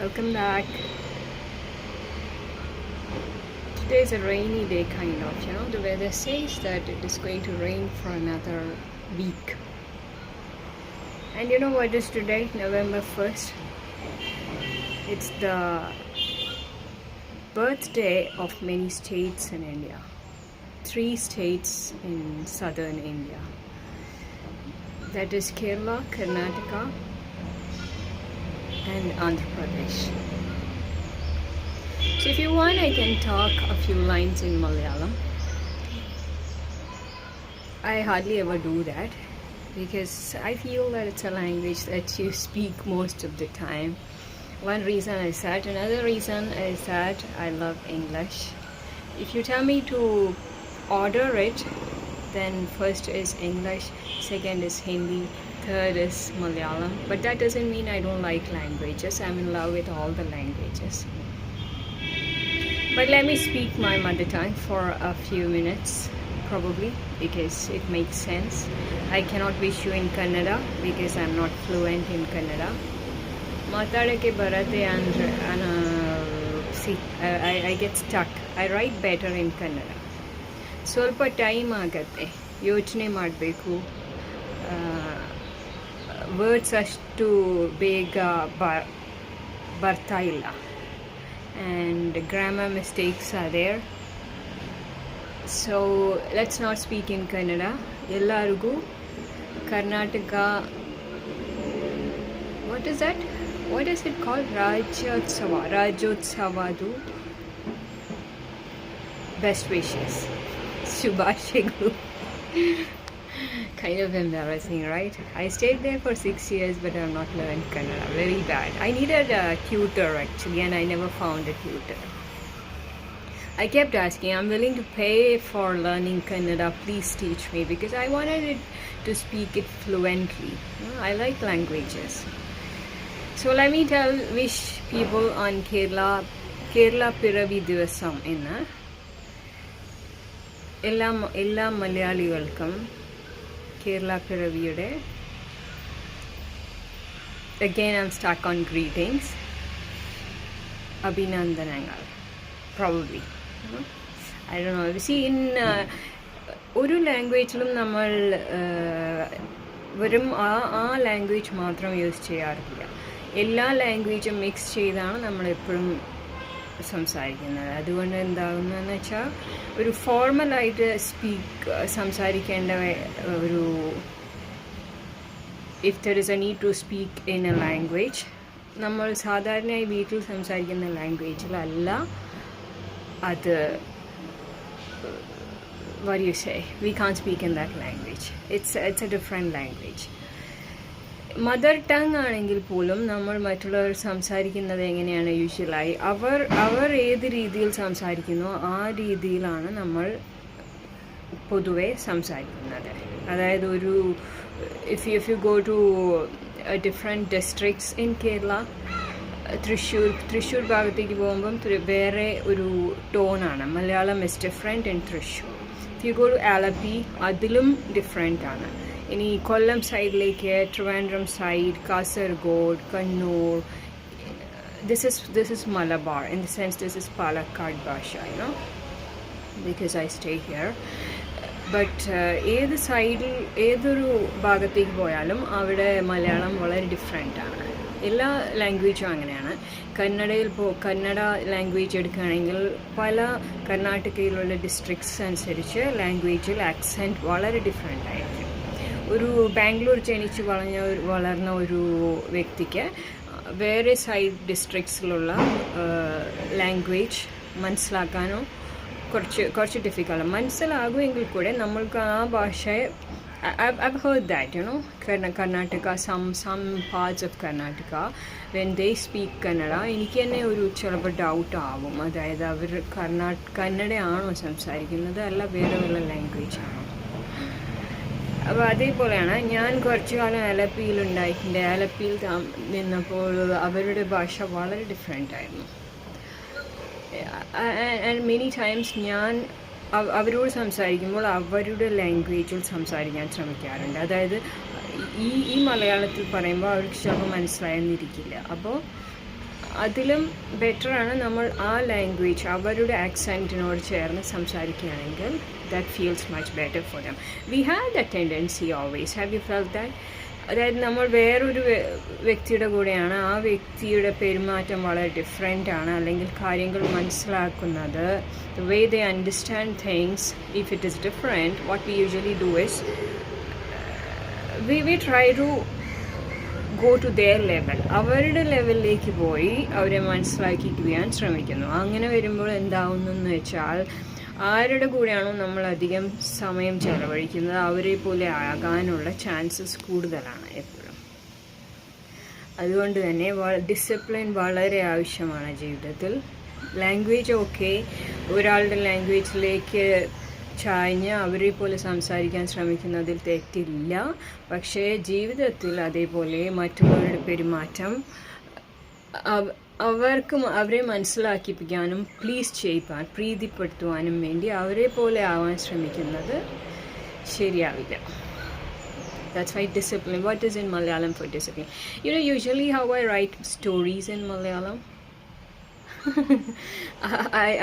Welcome back. Today is a rainy day, kind of. The weather says that it is going to rain for another week. And you know what is today, November 1st? It's the birthday of many states in India. 3 states in southern India. That is Kerala, Karnataka, and Andhra Pradesh. So if you want, I can talk a few lines in Malayalam. I hardly ever do that because I feel that it's a language that you speak most of the time. One reason is that. Another reason is that I love English. If you tell me to order it, then first is English, second is Hindi, third is Malayalam. But that doesn't mean I don't like languages. I'm in love with all the languages. But let me speak my mother tongue for a few minutes, probably, because it makes sense. I cannot wish you in Kannada because I'm not fluent in Kannada. Matadake barate and see, I get stuck. I write better in Kannada. ಸ್ವಲ್ಪ time ಆಗತ್ತೆ, ಯೋಚನೆ ಮಾಡಬೇಕು. Words ಅಷ್ಟು ಬೇಗ ಬರ್ತಾ ಇಲ್ಲ. And grammar mistakes are there. So let's not speak in Kannada. ಎಲ್ಲರಿಗೂ Karnataka, what is it called, ರಾಜ್ಯೋತ್ಸವದು ಬೆಸ್ಟ್ ವಿಶಸ್, ಶುಭಾಶಯಗಳು. Kind of embarrassing, right? I stayed there for 6 years, but I've not learned Kannada. Very bad. I needed a tutor actually, and I never found a tutor. I kept asking, I'm willing to pay for learning Kannada, please teach me, because I wanted it to speak it fluently. I like languages. So let me wish people on Kerala Piravi Divasam inna. എല്ലാ മലയാളികൾക്കും Kerala പിറവിയുടെ, again I'm stuck on greetings, അഭിനന്ദനങ്ങൾ, probably. I don't know. See, in ഒരു ലാംഗ്വേജിലും നമ്മൾ വെറും ആ language മാത്രം use ചെയ്യാറില്ല. എല്ലാ ലാംഗ്വേജും മിക്സ് ചെയ്താണ് നമ്മളെപ്പോഴും സംസാരിക്കുന്നത്. അതുകൊണ്ട് എന്താകുന്നതെന്ന് വെച്ചാൽ ഒരു ഫോർമലായിട്ട് സംസാരിക്കേണ്ട ഒരു, if there is a need to speak in a language, നമ്മൾ സാധാരണയായി വീട്ടിൽ സംസാരിക്കുന്ന ലാംഗ്വേജിലല്ല അത്. what do you say, we can't speak in that language. It's a different language. Mother tongue ആണെങ്കിൽ പോലും നമ്മൾ മറ്റുള്ളവർ സംസാരിക്കുന്നത് എങ്ങനെയാണ് യൂഷ്വലായി, അവർ ഏത് രീതിയിൽ സംസാരിക്കുന്നോ ആ രീതിയിലാണ് നമ്മൾ പൊതുവെ സംസാരിക്കുന്നത്. അതായത് ഒരു if you go to different districts in Kerala, Thrissur ഭാഗത്തേക്ക് പോകുമ്പം വേറെ ഒരു ടോണാണ്. Malayalam is different in Thrissur. If you go to Alleppey, അതിലും ഡിഫറെൻ്റ് ആണ്. ഇനി കൊല്ലം സൈഡിലേക്ക്, Trivandrum side, Kasaragod, Kannur, this is Malabar. In the sense, this is Palakkad Bhasha, because I stay here. But ഏത് സൈഡിൽ, ഏതൊരു ഭാഗത്തേക്ക് പോയാലും അവിടെ മലയാളം വളരെ ഡിഫറെൻ്റ് ആണ്. എല്ലാ ലാംഗ്വേജും അങ്ങനെയാണ്. കന്നഡ ലാംഗ്വേജ് എടുക്കുകയാണെങ്കിൽ പല കർണാടകയിലുള്ള ഡിസ്ട്രിക്ട്സ് അനുസരിച്ച് ലാംഗ്വേജിൽ ആക്സെൻറ്റ് വളരെ ഡിഫറെൻ്റ് ആയിരിക്കും. ഒരു ബാംഗ്ലൂർ ജനിച്ച് വളർന്ന ഒരു വ്യക്തിക്ക് വേറെ സൈഡ് ഡിസ്ട്രിക്ട്സിലുള്ള ലാംഗ്വേജ് മനസ്സിലാക്കാനോ കുറച്ച് ഡിഫിക്കൽട്ട്. മനസ്സിലാകുമെങ്കിൽ കൂടെ നമ്മൾക്ക് ആ ഭാഷയെ, I've heard that, Karnataka, some parts of Karnataka, when they speak Kannada, എനിക്ക് തന്നെ ഒരു ചിലപ്പോൾ ഡൗട്ട് ആവും. അതായത് അവർ കന്നഡയാണോ സംസാരിക്കുന്നത്, അല്ല വേറെ വല്ല ലാംഗ്വേജ് ആണോ. അപ്പോൾ അതേപോലെയാണ് ഞാൻ കുറച്ചു കാലം ആലപ്പിയിലുണ്ടായിട്ടുണ്ട്. ആലപ്പിയിൽ നിന്നപ്പോൾ അവരുടെ ഭാഷ വളരെ ഡിഫറെൻ്റ് ആയിരുന്നു. ആൻഡ് മെനി ടൈംസ് ഞാൻ അവരോട് സംസാരിക്കുമ്പോൾ അവരുടെ ലാംഗ്വേജിൽ സംസാരിക്കാൻ ശ്രമിക്കാറുണ്ട്. അതായത് ഈ മലയാളത്തിൽ പറയുമ്പോൾ അവർക്ക് ചിലപ്പോൾ മനസ്സിലായെന്നിരിക്കില്ല. അപ്പോൾ അതിലും ബെറ്ററാണ് നമ്മൾ ആ ലാംഗ്വേജ് അവരുടെ ആക്സെൻറ്റിനോട് ചേർന്ന് സംസാരിക്കുകയാണെങ്കിൽ that feels much better for them. We have the tendency always, have you felt that? അതായത് നമ്മൾ വേറൊരു വ്യക്തിയുടെ കൂടെയാണ്, ആ വ്യക്തിയുടെ പെരുമാറ്റം വളരെ ഡിഫറെൻ്റ് ആണ്, അല്ലെങ്കിൽ കാര്യങ്ങൾ മനസ്സിലാക്കുന്നത്, the way they understand things, if it is different, what we usually do is we try to go to their level. അവരുടെ ലെവലിലേക്ക് പോയി അവരെ മനസ്സിലാക്കിയിട്ട് ചെയ്യാൻ ശ്രമിക്കുന്നു. അങ്ങനെ വരുമ്പോൾ എന്താവുന്നെന്ന് വെച്ചാൽ, ആരുടെ കൂടെയാണോ നമ്മൾ അധികം സമയം ചെലവഴിക്കുന്നത് അവരെ പോലെ ആകാനുള്ള ചാൻസസ് കൂടുതലാണ് എപ്പോഴും. അതുകൊണ്ട് തന്നെ ഡിസിപ്ലിൻ വളരെ ആവശ്യമാണ് ജീവിതത്തിൽ. ലാംഗ്വേജ് ഓക്കെ, ഒരാളുടെ ലാംഗ്വേജിലേക്ക് ചായ്ഞ്ഞ് അവരെ പോലെ സംസാരിക്കാൻ ശ്രമിക്കുന്നതിൽ തെറ്റില്ല. പക്ഷേ ജീവിതത്തിൽ അതേപോലെ മറ്റുള്ളവരുടെ പെരുമാറ്റം അവരെ മനസ്സിലാക്കിപ്പിക്കാനും പ്ലീസ് ചെയ്യിപ്പാൻ പ്രീതിപ്പെടുത്തുവാനും വേണ്ടി അവരെ പോലെ ആവാൻ ശ്രമിക്കുന്നത് ശരിയാവില്ല. That's why discipline. What is in Malayalam for discipline? You know, usually how I write stories in Malayalam,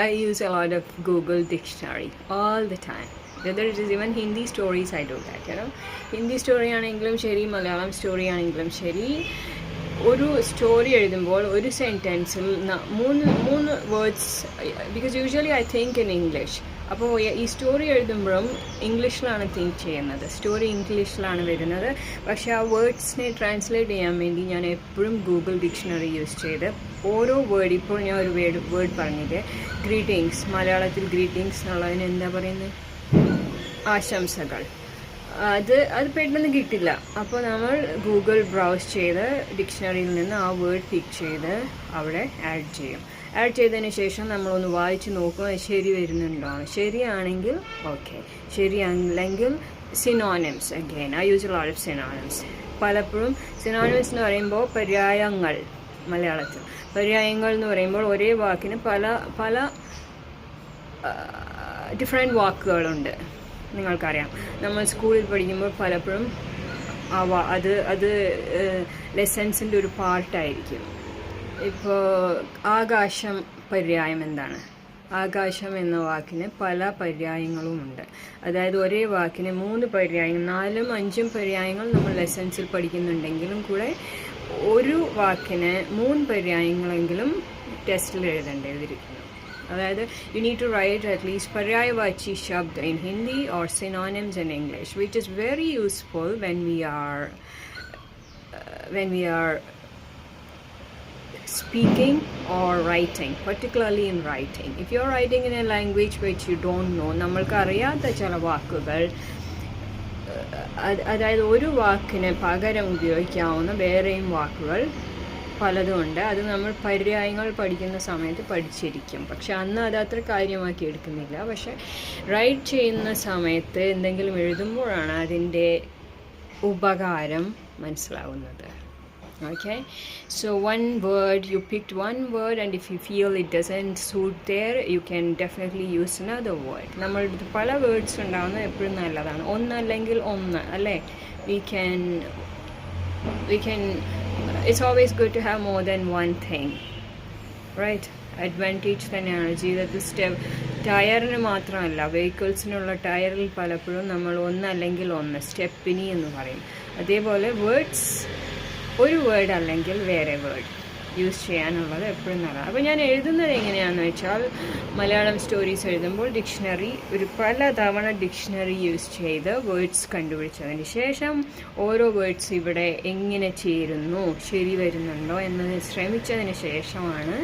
I use a lot of Google dictionary all the time. Whether it is even Hindi stories, I do that, you know. Hindi story ആണെങ്കിലും ശരി, Malayalam story ആണെങ്കിലും ശരി, ഒരു story എഴുതുമ്പോൾ ഒരു സെൻറ്റൻസിൽ മൂന്ന് words, because usually I think in English. അപ്പോൾ ഈ സ്റ്റോറി എഴുതുമ്പോഴും ഇംഗ്ലീഷിലാണ് തിങ്ക് ചെയ്യുന്നത്, സ്റ്റോറി ഇംഗ്ലീഷിലാണ് വരുന്നത്. പക്ഷേ ആ വേർഡ്സിനെ ട്രാൻസ്ലേറ്റ് ചെയ്യാൻ വേണ്ടി ഞാൻ എപ്പോഴും ഗൂഗിൾ ഡിക്ഷണറി യൂസ് ചെയ്ത് ഓരോ വേർഡ്, ഇപ്പോൾ ഞാൻ ഒരു വേർഡ് പറഞ്ഞില്ലേ, ഗ്രീറ്റിങ്സ്, മലയാളത്തിൽ ഗ്രീറ്റിങ്സ് എന്നുള്ളതിന് എന്താ പറയുന്നത്, ആശംസകൾ, അത് പെട്ടെന്ന് കിട്ടില്ല. അപ്പോൾ നമ്മൾ ഗൂഗിൾ ബ്രൗസ് ചെയ്ത് ഡിക്ഷണറിയിൽ നിന്ന് ആ വേർഡ് പിക്ക് ചെയ്ത് അവിടെ ആഡ് ചെയ്യും. ആഡ് ചെയ്തതിന് ശേഷം നമ്മളൊന്ന് വായിച്ച് നോക്കും അത് ശരി വരുന്നുണ്ടോ. ശരിയാണെങ്കിൽ ഓക്കെ, ശരിയല്ലെങ്കിൽ synonyms. Again I use a lot of synonyms. പലപ്പോഴും സിനോണിംസ് എന്ന് പറയുമ്പോൾ പര്യായങ്ങൾ, മലയാളത്തിൽ പര്യായങ്ങൾ എന്ന് പറയുമ്പോൾ ഒരേ വാക്കിന് പല ഡിഫറെൻറ്റ് വാക്കുകളുണ്ട്. നിങ്ങൾക്കറിയാം, നമ്മൾ സ്കൂളിൽ പഠിക്കുമ്പോൾ പലപ്പോഴും അത് ലെസൺസിൻ്റെ ഒരു പാർട്ടായിരിക്കും. ഇപ്പോൾ ആകാശം പര്യായം എന്താണ്? ആകാശം എന്ന വാക്കിന് പല പര്യായങ്ങളുമുണ്ട്. അതായത് ഒരേ വാക്കിന് 3 പര്യായങ്ങൾ, 4ഉം 5ഉം പര്യായങ്ങൾ നമ്മൾ ലെസൺസിൽ പഠിക്കുന്നുണ്ടെങ്കിലും കൂടെ ഒരു വാക്കിന് 3 പര്യായങ്ങളെങ്കിലും ടെസ്റ്റിൽ എഴുതിയിരിക്കുന്നു. അതായത് you need to write at least പര്യായവാചി ശബ്ദ in Hindi or synonyms in English, which is very useful when we are speaking or writing, particularly in writing. If you are writing in a language which you don't know, നമ്മൾക്ക് അറിയാത്ത ചില വാക്കുകൾ, അതായത് ഒരു വാക്കിന് പകരം ഉപയോഗിക്കാവുന്ന വേറെയും വാക്കുകൾ പലതുമുണ്ട്. അത് നമ്മൾ പര്യായങ്ങൾ പഠിക്കുന്ന സമയത്ത് പഠിച്ചിരിക്കും, പക്ഷെ അന്ന് അത് അത്ര കാര്യമാക്കി എടുക്കുന്നില്ല. പക്ഷെ റൈറ്റ് ചെയ്യുന്ന സമയത്ത് എന്തെങ്കിലും എഴുതുമ്പോഴാണ് അതിൻ്റെ ഉപകാരം മനസ്സിലാവുന്നത്. Okay, so one word, you picked one word, and if you feel it doesn't suit there, you can definitely use another word. നമ്മൾ പല വേർഡ്സ് ഉണ്ടാവുന്നത് എപ്പോഴും നല്ലതാണ്. ഒന്നല്ലെങ്കിൽ ഒന്ന് അല്ലേ, we can it's always good to have more than one thing, right? Advantage തന്നെയാണ് ജീവിതത്തിൽ. ടയറിന് മാത്രമല്ല, വെഹിക്കിൾസിനുള്ള ടയറിൽ പലപ്പോഴും നമ്മൾ ഒന്നല്ലെങ്കിൽ ഒന്ന്, സ്റ്റെപ്പിനി എന്ന് പറയും. അതേപോലെ വേർഡ്സ്, ഒരു വേർഡ് അല്ലെങ്കിൽ വേറെ വേർഡ് യൂസ് ചെയ്യാനുള്ളത് എപ്പോഴും നല്ലതാണ്. അപ്പോൾ ഞാൻ എഴുതുന്നത് എങ്ങനെയാണെന്ന് വെച്ചാൽ, മലയാളം സ്റ്റോറീസ് എഴുതുമ്പോൾ പല തവണ ഡിക്ഷണറി യൂസ് ചെയ്ത് വേർഡ്സ് കണ്ടുപിടിച്ചതിന് ശേഷം ഓരോ വേർഡ്സ് ഇവിടെ എങ്ങനെ ചേരുന്നു, ശരി വരുന്നുണ്ടോ എന്നത് ശ്രമിച്ചതിന് ശേഷമാണ്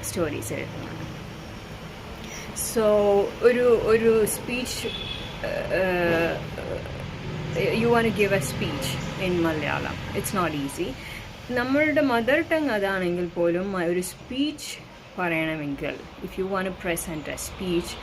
സ്റ്റോറീസ് എഴുതുന്നത്. സോ ഒരു speech, you want to give a speech in Malayalam, it's not easy. നമ്മളുടെ മദർ ടങ് അതാണെങ്കിൽ പോലും ഒരു സ്പീച്ച് പറയണമെങ്കിൽ, if you want to present a speech,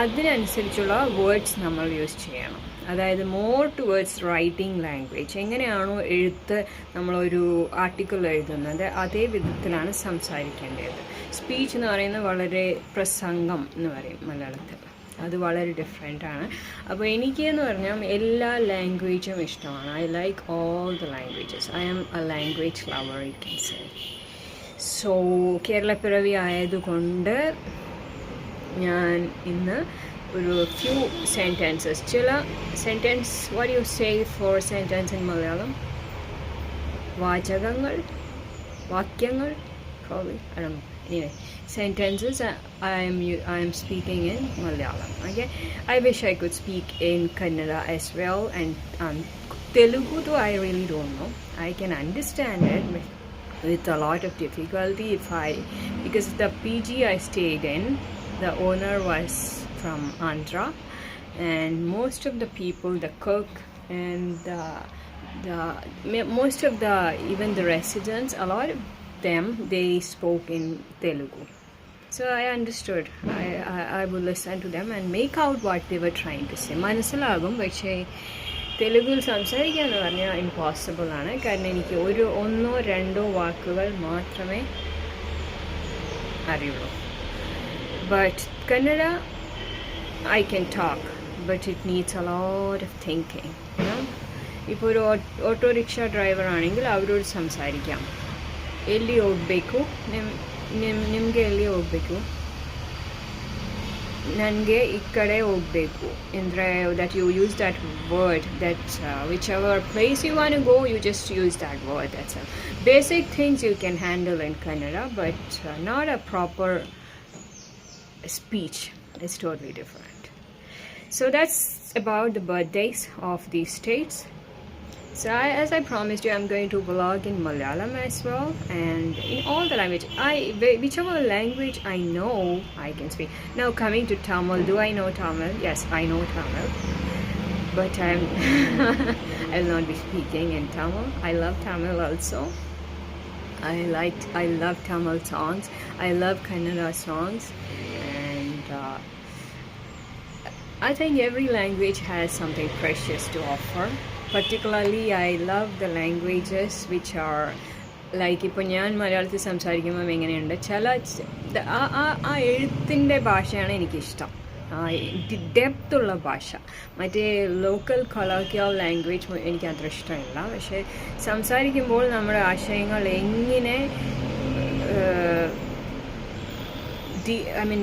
അതിനനുസരിച്ചുള്ള വേർഡ്സ് നമ്മൾ യൂസ് ചെയ്യണം. അതായത് മോർ ടുവേർഡ്സ് റൈറ്റിംഗ് ലാംഗ്വേജ്. എങ്ങനെയാണോ എഴുത്ത്, നമ്മളൊരു ആർട്ടിക്കിൾ എഴുതുന്നത് അതേ വിധത്തിലാണ് സംസാരിക്കേണ്ടത്. സ്പീച്ച് എന്ന് പറയുന്നത് വളരെ പ്രസംഗം എന്ന് പറയും മലയാളത്തിൽ, അത് വളരെ ഡിഫറെൻ്റാണ്. അപ്പോൾ എനിക്കെന്ന് പറഞ്ഞാൽ എല്ലാ ലാംഗ്വേജും ഇഷ്ടമാണ്. I like all the languages. I am a language lover, you can say. So Keralappiravi ആയതുകൊണ്ട് ഞാൻ ഇന്ന് ഒരു ഫ്യൂ സെൻറ്റൻസസ് ചില sentence what you say for sentence in Malayalam വാചകങ്ങൾ വാക്യങ്ങൾ probably I don't know anyway sentences I am speaking in Malayalam. Okay, I wish I could speak in Kannada as well, and Telugu too I really don't know. I can understand it with a lot of difficulty because the PG I stayed in, the owner was from Andhra, and most of the people, the cook and most of the even the residents, a lot of them, they spoke in Telugu. So I understood. I would listen to them and make out what they were trying to say. മനസ്സിലാകും, പക്ഷേ തെലുഗുവിൽ സംസാരിക്കുക എന്ന് പറഞ്ഞാൽ impossible ആണ്. കാരണം എനിക്ക് ഒന്നോ രണ്ടോ വാക്കുകൾ മാത്രമേ അറിയുള്ളൂ. But Kannada I can talk, but it needs a lot of thinking. ഇപ്പോൾ ഒരു ഓട്ടോറിക്ഷ ഡ്രൈവർ ആണെങ്കിൽ അവരോട് സംസാരിക്കാം. ಎಲ್ಲಿ ಹೋಗಬೇಕು, ನಿಮಗೆ ಎಲ್ಲಿ ಹೋಗಬೇಕು, ನನಗೆ ಈ ಕಡೆ ಹೋಗಬೇಕು ಅಂದರೆ that you use that word, that whichever place you want to go, you just use that word. That's all. Basic things you can handle in Kannada, but not a proper speech. It's totally different. So that's about the birthdays of these states. So as I promised you, I'm going to vlog in Malayalam as well, and in all the language. Whichever language I know, I can speak. Now coming to Tamil, do I know Tamil? Yes, I know Tamil, but I will not be speaking in Tamil. I love Tamil also. I love Tamil songs. I love Kannada songs, and I think every language has something precious to offer. Particularly I love the languages which are like ഇപ്പോൾ ഞാൻ മലയാളത്തിൽ സംസാരിക്കുമ്പം എങ്ങനെയുണ്ട് ചില ആ എഴുത്തിൻ്റെ ഭാഷയാണ് എനിക്കിഷ്ടം, ഡെപ്തുള്ള ഭാഷ. മറ്റേ ലോക്കൽ കൊളോക്കിയൽ ലാംഗ്വേജ് എനിക്ക് അത്ര ഇഷ്ടമില്ല. പക്ഷേ സംസാരിക്കുമ്പോൾ നമ്മുടെ ആശയങ്ങൾ എങ്ങനെ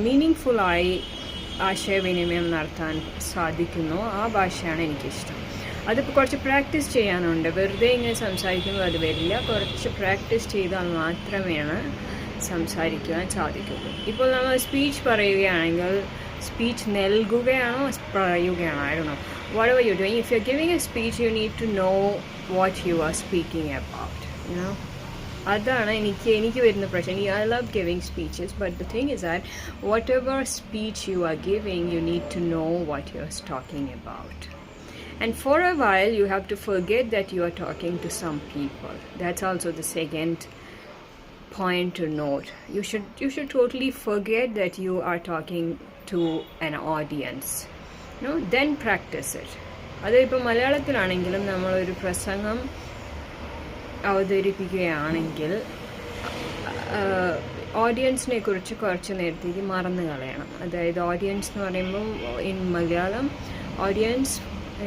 മീനിങ്ഫുള്ളായി ആശയവിനിമയം നടത്താൻ സാധിക്കുന്നു, ആ ഭാഷയാണ് എനിക്കിഷ്ടം. അതിപ്പോൾ കുറച്ച് പ്രാക്ടീസ് ചെയ്യാനുണ്ട്. വെറുതെ ഇങ്ങനെ സംസാരിക്കുമ്പോൾ അത് വരില്ല. കുറച്ച് പ്രാക്ടീസ് ചെയ്താൽ മാത്രമേ സംസാരിക്കുവാൻ സാധിക്കുള്ളൂ. ഇപ്പോൾ നമ്മൾ സ്പീച്ച് പറയുകയാണെങ്കിൽ speech നൽകുകയാണോ പറയുകയാണോ, I don't know. Whatever you're doing, if you're giving a speech, you need to know what you are speaking about. അതാണ് എനിക്ക് വരുന്ന പ്രശ്നം. I love giving speeches, but the thing is that whatever speech you are giving, you need to know what you're talking about. And for a while, you have to forget that you are talking to some people. That's also the second point to note. You should totally forget that you are talking to an audience. Then practice it. അത് ഇപ്പോൾ മലയാളത്തിലാണെങ്കിലും നമ്മളൊരു പ്രസംഗം അവതരിപ്പിക്കുകയാണെങ്കിൽ ഓഡിയൻസിനെ കുറിച്ച് കുറച്ച് നേരത്തേക്ക് മറന്നു കളയണം. അതായത് ഓഡിയൻസ് എന്ന് പറയുമ്പോൾ in Malayalam audience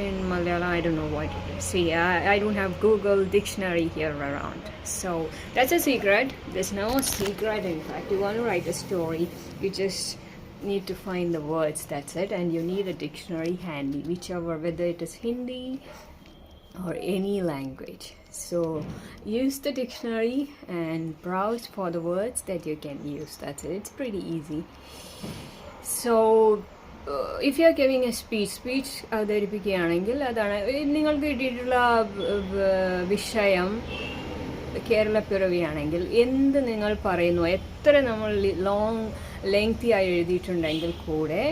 in Malayalam, I don't know what it is. See, I don't have Google dictionary here around. So that's a secret. There's no secret. In fact, you want to write a story, you just need to find the words, that's it. And you need a dictionary handy, whichever, whether it is Hindi or any language. So use the dictionary and browse for the words that you can use. That's it. It's pretty easy. So if you are giving a speech അവതരിപ്പിക്കുകയാണെങ്കിൽ അതാണ് നിങ്ങൾക്ക് കിട്ടിയിട്ടുള്ള വിഷയം കേരളപ്പിറവിയാണെങ്കിൽ എന്ത് നിങ്ങൾ പറയുന്നു, എത്ര നമ്മൾ lengthy ആയി എഴുതിയിട്ടുണ്ടെങ്കിൽ കൂടെ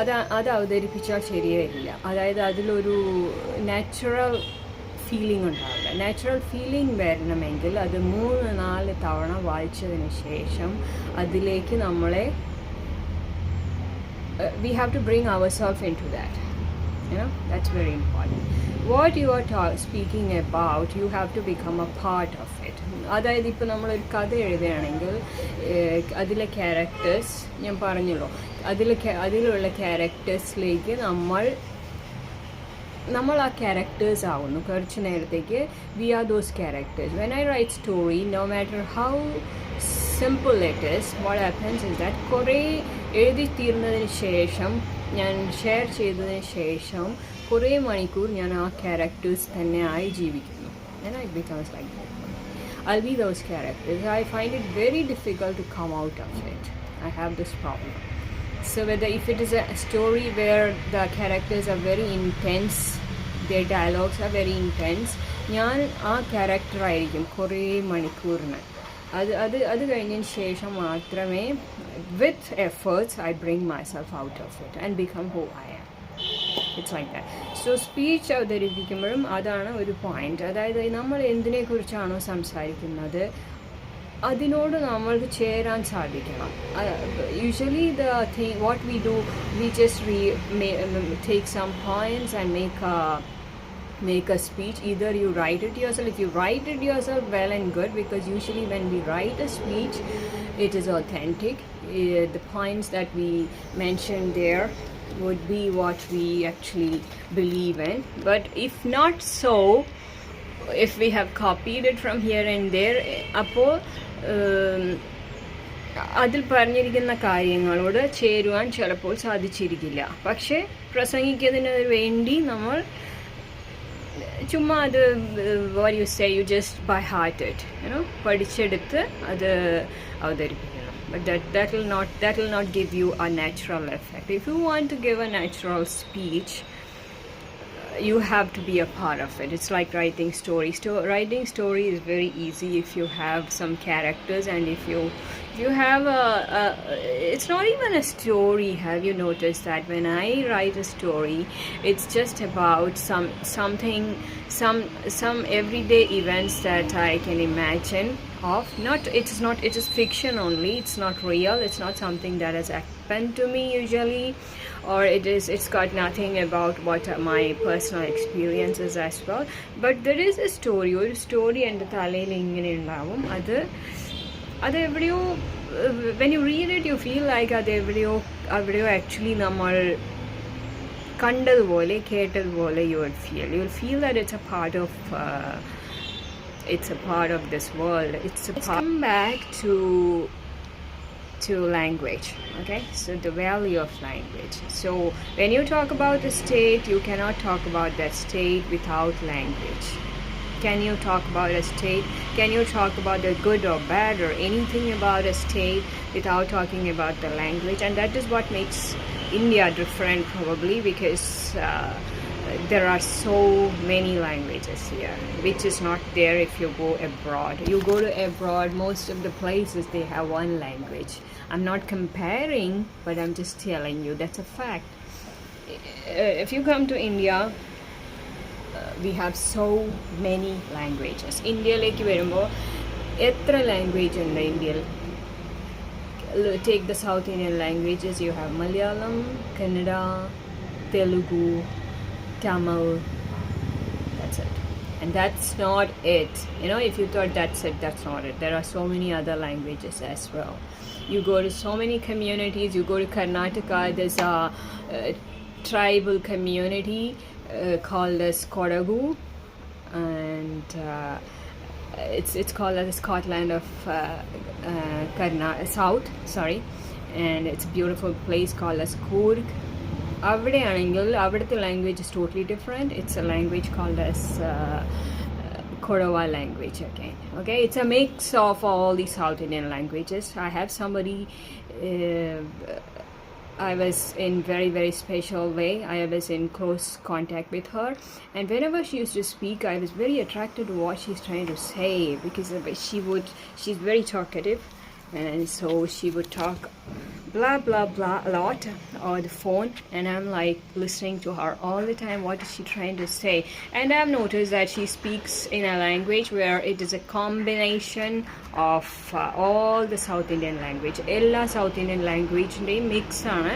അത് അവതരിപ്പിച്ചാൽ ശരിയായില്ല. അതായത് അതിലൊരു നാച്ചുറൽ ഫീലിംഗ് ഉണ്ടാവില്ല. നാച്ചുറൽ ഫീലിംഗ് വരണമെങ്കിൽ അത് 3-4 തവണ വായിച്ചതിന് ശേഷം അതിലേക്ക് നമ്മളെ we have to bring ourselves into that. That's very important. What you are speaking about, you have to become a part of it. അതായത് ഇപ്പോൾ നമ്മളൊരു കഥ എഴുതുകയാണെങ്കിൽ അതിലെ ക്യാരക്ടേഴ്സ് ഞാൻ പറഞ്ഞല്ലോ, അതിലുള്ള ക്യാരക്ടേഴ്സിലേക്ക് നമ്മൾ ആ ക്യാരക്ടേഴ്സ് ആവുന്നു കുറച്ച് നേരത്തേക്ക്. We are those characters. When I write story, no matter how simple it is, what happens is that കുറേ എഴുതി തീർന്നതിന് ശേഷം ഞാൻ ഷെയർ ചെയ്തതിന് ശേഷം കുറേ മണിക്കൂർ ഞാൻ ആ ക്യാരക്ടേഴ്സ് തന്നെയായി ജീവിക്കുന്നു. And it becomes like that. I'll be those characters. I find it very difficult to come out of it. I have this problem. So if it is a story where the characters are very intense, their dialogues are very intense, ഞാൻ ആ character ആയിരിക്കും കുറേ മണിക്കൂറിന്. അത് കഴിഞ്ഞതിന് ശേഷം മാത്രമേ with efforts I bring myself out of it and become who I am. It's like that. So speech അവതരിപ്പിക്കുമ്പോഴും അതാണ് ഒരു പോയിന്റ്. അതായത് നമ്മൾ എന്തിനെക്കുറിച്ചാണോ സംസാരിക്കുന്നത് അതിനോട് നമ്മൾക്ക് ചേരാൻ സാധിക്കണം. Usually the thing what we do, we just take some points and make a speech. Either you write it yourself. If you write it yourself, well and good, because usually when we write a speech it is authentic. The points that we mention there would be what we actually believe in. But if not so, if we have copied it from here and there, അപ്പോൾ അതിൽ പറഞ്ഞിരിക്കുന്ന കാര്യങ്ങളോട് ചേരുവാൻ ചിലപ്പോൾ സാധിച്ചിരിക്കില്ല. പക്ഷേ പ്രസംഗിക്കുന്നതിന് വേണ്ടി നമ്മൾ ചുമ്മാ അത് what you say, you just by heart it, പഠിച്ചെടുത്ത് അത് അവതരിപ്പിക്കണം. But that will not give you a natural effect. If you want to give a natural speech, you have to be a part of it. It's like writing stories. Writing story is very easy if you have some characters, and if you have it's not even a story. Have you noticed that when I write a story, it's just about some everyday events that I can imagine of. It is fiction only. It's not real. It's not something that has happened to me usually, or it's got nothing about what my personal experiences as well. But there is a story. ഒരു story എൻ്റെ തലയിൽ ഇങ്ങനെ ഉണ്ടാവും. അത് എവിടെയോ when you read it, you feel like അത് എവിടെയോ actually നമ്മൾ കണ്ടതുപോലെ കേട്ടതുപോലെ you will feel that it's a part of this world. Let's come back to language. Okay, so the value of language. So when you talk about a state, you cannot talk about that state without language. Can you talk about a state? Can you talk about the good or bad or anything about a state without talking about the language? And that is what makes India different, probably, because there are so many languages here, which is not there if you go abroad. You go to abroad, most of the places they have one language. I'm not comparing, but I'm just telling you that's a fact. If you come to India, we have so many languages. ഇന്ത്യയിലേക്ക് വരുമ്പോൾ എത്ര language ഉണ്ട് ഇന്ത്യയിൽ? Take the South Indian languages. You have Malayalam, Kannada, Telugu, Tamil. That's it. And that's not it. If you thought that's it, that's not it. There are so many other languages as well. You go to so many communities. You go to Karnataka, there's a tribal community called as Kodagu, and it's called as Scotland of South, and it's a beautiful place called as Coorg. അവിടെയാണെങ്കിൽ അവിടുത്തെ language is totally different. It's a language called as Kodawa language again. Okay, it's a mix of all the South Indian languages. I have somebody I was in very, very special way. I was in close contact with her, and whenever she used to speak, I was very attracted to what she's trying to say, because she's very talkative, and so she would talk blah blah blah a lot on the phone, and I'm like listening to her all the time. What is she trying to say? And I've noticed that she speaks in a language where it is a combination of all the South Indian language. Ella South Indian language mix aanu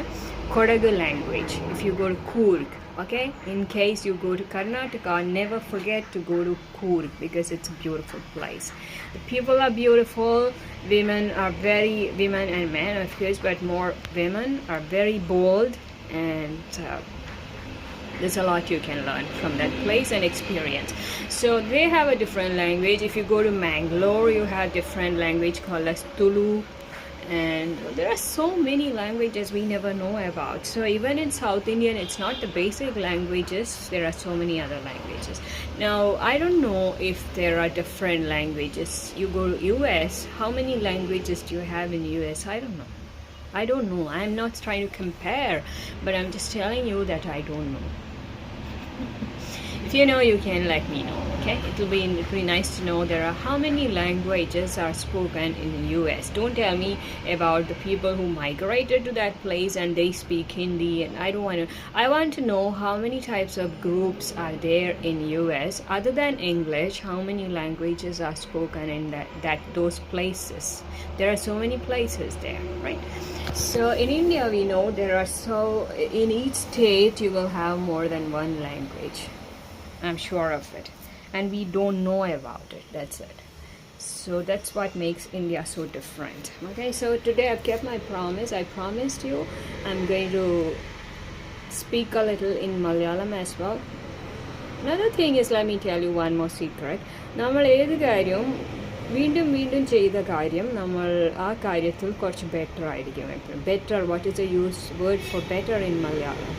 Kodagu language. If you go to Coorg, okay, in case you go to Karnataka, never forget to go to Coorg, because it's a beautiful place. The people are beautiful. Women and men, of course, but more women are very bold, and There's a lot you can learn from that place and experience. So they have a different language. If you go to Mangalore, you have different language called as Tulu, and there are so many languages we never know about. So even in South Indian, it's not the basic languages, there are so many other languages. Now I don't know if there are different languages. You go to US, how many languages do you have in US? I don't know. I'm not trying to compare, but I'm just telling you that I don't know. If you know, you can let me know. Okay, it'll be nice to know there are how many languages are spoken in the US. Don't tell me about the people who migrated to that place and they speak Hindi, and I don't want to. I want to know how many types of groups are there in US other than English. How many languages are spoken in those places? There are so many places there, right? So in India, we know there are in each state you will have more than one language. I'm sure of it, and we don't know about it. That's it. So that's what makes India so different. Okay, so today I've kept my promise. I promised you I'm going to speak a little in Malayalam as well. Another thing is, let me tell you one more secret. നമ്മൾ ഏത് കാര്യവും വീണ്ടും വീണ്ടും ചെയ്ത കാര്യം നമ്മൾ ആ കാര്യത്തിൽ കുറച്ച് ബെറ്റർ ആയിരിക്കും എപ്പോഴും. Better, what is A word for better in Malayalam?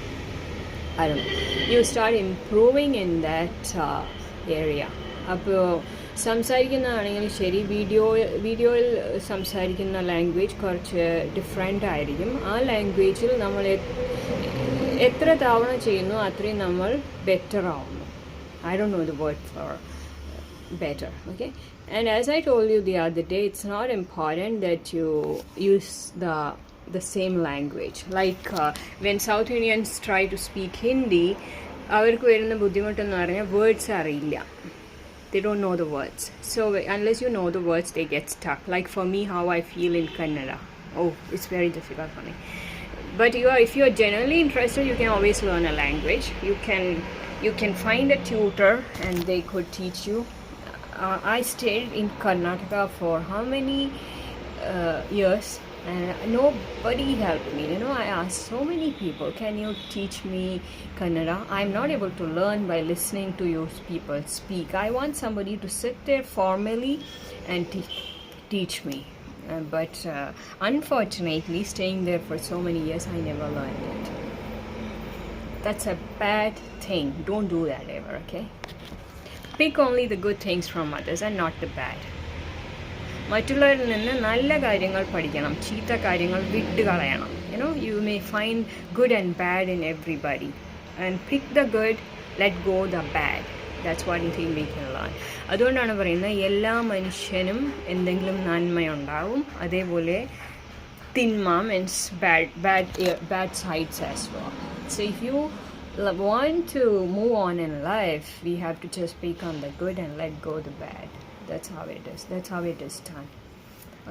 I don't know. You start improving in that area. അപ്പോൾ സംസാരിക്കുന്നതാണെങ്കിലും ശരി, വീഡിയോയിൽ സംസാരിക്കുന്ന ലാംഗ്വേജ് കുറച്ച് ഡിഫറെൻ്റ് ആയിരിക്കും. ആ ലാംഗ്വേജിൽ നമ്മൾ എത്ര തവണ ചെയ്യുന്നു അത്രയും നമ്മൾ ബെറ്റർ ആവുന്നു. I don't know the word for better. Okay, and as I told you the other day, it's not important that you use the same language. Like when South Indians try to speak Hindi, avarku varuna buddhimuട്ടെന്ന് പറഞ്ഞാൽ words അറിയില്ല. They don't know the words. So unless you know the words, they get stuck. Like for me, how I feel in Kannada. Oh, it's very difficult for me. But if you are genuinely interested, you can always learn a language. You can find a tutor and they could teach you. I stayed in Karnataka for how many years? And nobody helped me. I asked so many people, can you teach me Kannada? I'm not able to learn by listening to you people speak. I want somebody to sit there formally and teach me. But unfortunately, staying there for so many years, I never learned it. That's a bad thing. Don't do that ever, okay? Pick only the good things from others and not the bad. മറ്റുള്ളവരിൽ നിന്ന് നല്ല കാര്യങ്ങൾ പഠിക്കണം, ചീത്ത കാര്യങ്ങൾ വിട്ട് കളയണം. You may find good and bad in everybody, and pick the good, let go the bad. That's one thing we can learn. അതുകൊണ്ടാണ് പറയുന്നത് എല്ലാ മനുഷ്യനും എന്തെങ്കിലും നന്മയുണ്ടാവും, അതേപോലെ തിന്മ means bad sides as well. So if you want to move on in life, we have to just pick on the good and let go the bad. That's how it is. That's how it is done.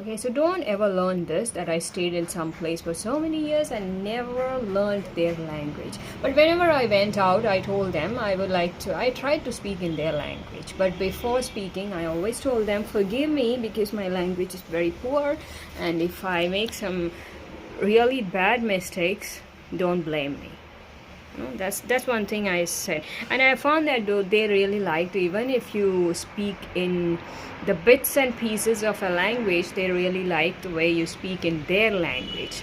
Okay, so don't ever learn this, that I stayed in some place for so many years and never learned their language. But whenever I went out, I told them I tried to speak in their language. But before speaking, I always told them, forgive me because my language is very poor, and if I make some really bad mistakes, don't blame me. That's one thing I said, and I found that they really liked, even if you speak in the bits and pieces of a language, they really like the way you speak in their language.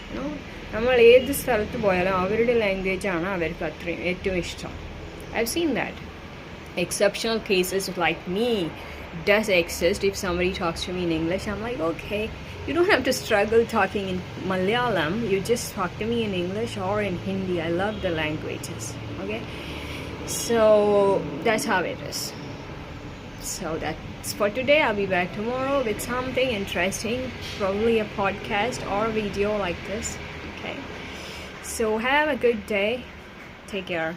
നമ്മൾ ഏത് സ്ഥലത്ത് പോയാലും അവരുടെ language ആണ് അവർക്ക് അത്രയും ഏറ്റവും ഇഷ്ടം. I've seen that. Exceptional cases like me does exist. If somebody talks to me in English, I'm like, okay, you don't have to struggle talking in Malayalam. You just talk to me in English or in Hindi. I love the languages. Okay, so that's how it is. So that's for today. I'll be back tomorrow with something interesting, probably a podcast or a video like this. Okay, so have a good day. Take care.